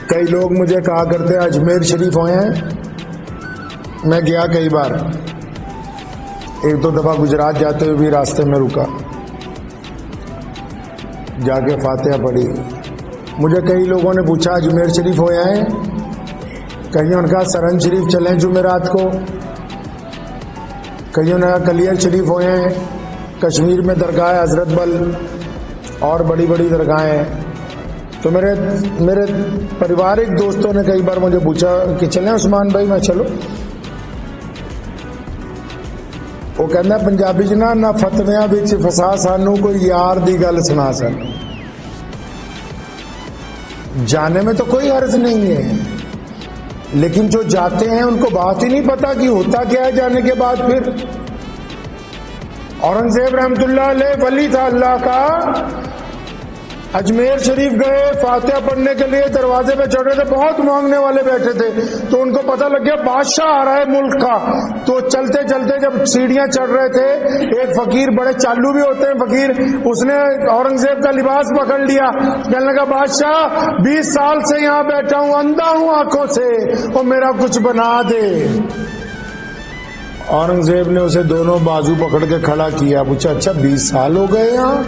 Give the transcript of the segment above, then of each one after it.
کئی لوگ مجھے کہا کرتے ہیں اجمیر شریف ہوئے ہیں. میں گیا کئی بار، ایک دو دفعہ گجرات جاتے ہوئے بھی راستے میں رکا، جا کے فاتحہ پڑھی. مجھے کئی لوگوں نے پوچھا اجمیر شریف ہوئے ہیں؟ کئیوں نے کہا سرن شریف چلیں جمعرات کو، کئیوں نے کہا کلیر شریف ہوئے ہیں. کشمیر میں درگاہ حضرت بل اور بڑی بڑی درگاہیں ہیں. تو میرے پریوارک دوستوں نے کئی بار مجھے پوچھا کہ چلیں عثمان بھائی. میں چلو. وہ کہنا پنجابی جنا نہ فتویاں بچ فسا سانو کوئی یار دی گل سنا سانو. جانے میں تو کوئی حرج نہیں ہے، لیکن جو جاتے ہیں ان کو بات ہی نہیں پتا کہ ہوتا کیا ہے جانے کے بعد. پھر اورنگزیب رحمت اللہ علیہ ولی تھا اللہ کا، اجمیر شریف گئے فاتحہ پڑھنے کے لیے، دروازے پہ چڑھ رہے تھے، بہت مانگنے والے بیٹھے تھے. تو ان کو پتہ لگ گیا بادشاہ آ رہا ہے ملک کا. تو چلتے چلتے جب سیڑھیاں چڑھ رہے تھے، ایک فقیر، بڑے چالو بھی ہوتے ہیں فقیر، اس نے اورنگزیب کا لباس پکڑ لیا. کہنے لگا بادشاہ 20 سال سے یہاں بیٹھا ہوں، اندھا ہوں آنکھوں سے، اور میرا کچھ بنا دے. اورنگزیب نے اسے دونوں بازو پکڑ کے کھڑا کیا. پوچھا اچھا 20 سال ہو گئے یہاں؟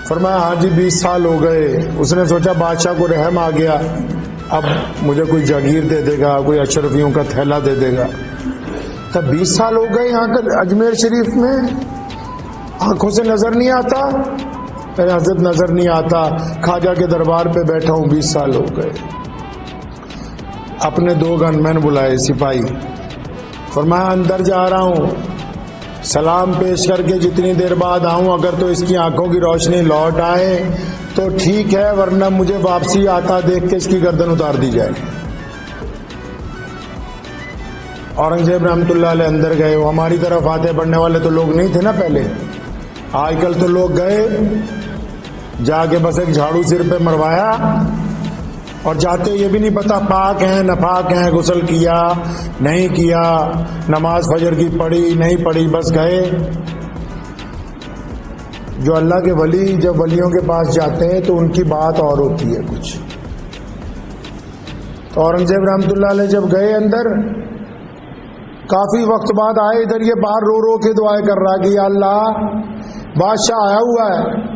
فرمایا ہاں جی 20 سال ہو گئے. اس نے سوچا بادشاہ کو رحم آ گیا، اب مجھے کوئی جاگیر دے دے گا، کوئی اشرفیوں کا تھیلا دے دے گا. تب 20 سال ہو گئے یہاں کا اجمیر شریف میں، آنکھوں سے نظر نہیں آتا؟ حضرت نظر نہیں آتا، خواجہ کے دربار پہ بیٹھا ہوں 20 سال ہو گئے. اپنے 2 گن مین بلائے سپاہی، فرمایا اندر جا رہا ہوں، سلام پیش کر کے جتنی دیر بعد آؤں اگر تو اس کی آنکھوں کی روشنی لوٹ آئے تو ٹھیک ہے، ورنہ مجھے واپسی آتا دیکھ کے اس کی گردن اتار دی جائے. اورنگزیب رحمت اللہ علیہ اندر گئے. وہ ہماری طرف فاتحہ پڑھنے والے تو لوگ نہیں تھے نا پہلے، آج کل تو لوگ گئے جا کے بس ایک جھاڑو سر پہ مروایا، اور جاتے یہ بھی نہیں پتا پاک ہیں ناپاک ہیں، غسل کیا نہیں کیا، نماز فجر کی پڑھی نہیں پڑھی، بس گئے. جو اللہ کے ولی جب ولیوں کے پاس جاتے ہیں تو ان کی بات اور ہوتی ہے کچھ. تو اورنگزیب رحمت اللہ علیہ جب گئے اندر، کافی وقت بعد آئے ادھر، یہ باہر رو رو کے دعائیں کر رہا کہ یا اللہ بادشاہ آیا ہوا ہے،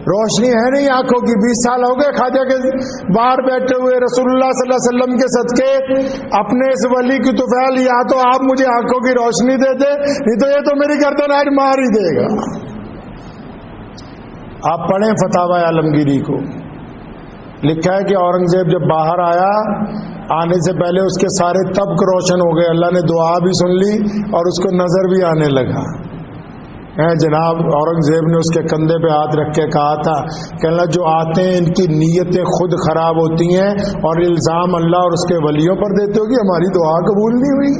روشنی ہے نہیں آنکھوں کی، 20 سال ہو گئے خواجہ کے باہر بیٹھے ہوئے. رسول اللہ صلی اللہ علیہ وسلم کے صدقے اپنے اس ولی کی طفیل، یا تو آپ مجھے آنکھوں کی روشنی دے دے، نہیں تو یہ تو میری گردن آج مار ہی دے گا. آپ پڑھیں فتاوی عالمگیری کو، لکھا ہے کہ اورنگزیب جب باہر آیا، آنے سے پہلے اس کے سارے طبق روشن ہو گئے. اللہ نے دعا بھی سن لی اور اس کو نظر بھی آنے لگا. جناب اورنگزیب نے اس کے کندھے پہ ہاتھ رکھ کے کہا تھا کہ اللہ جو آتے ہیں ان کی نیتیں خود خراب ہوتی ہیں، اور الزام اللہ اور اس کے ولیوں پر دیتے ہو کہ ہماری دعا قبول نہیں ہوئی.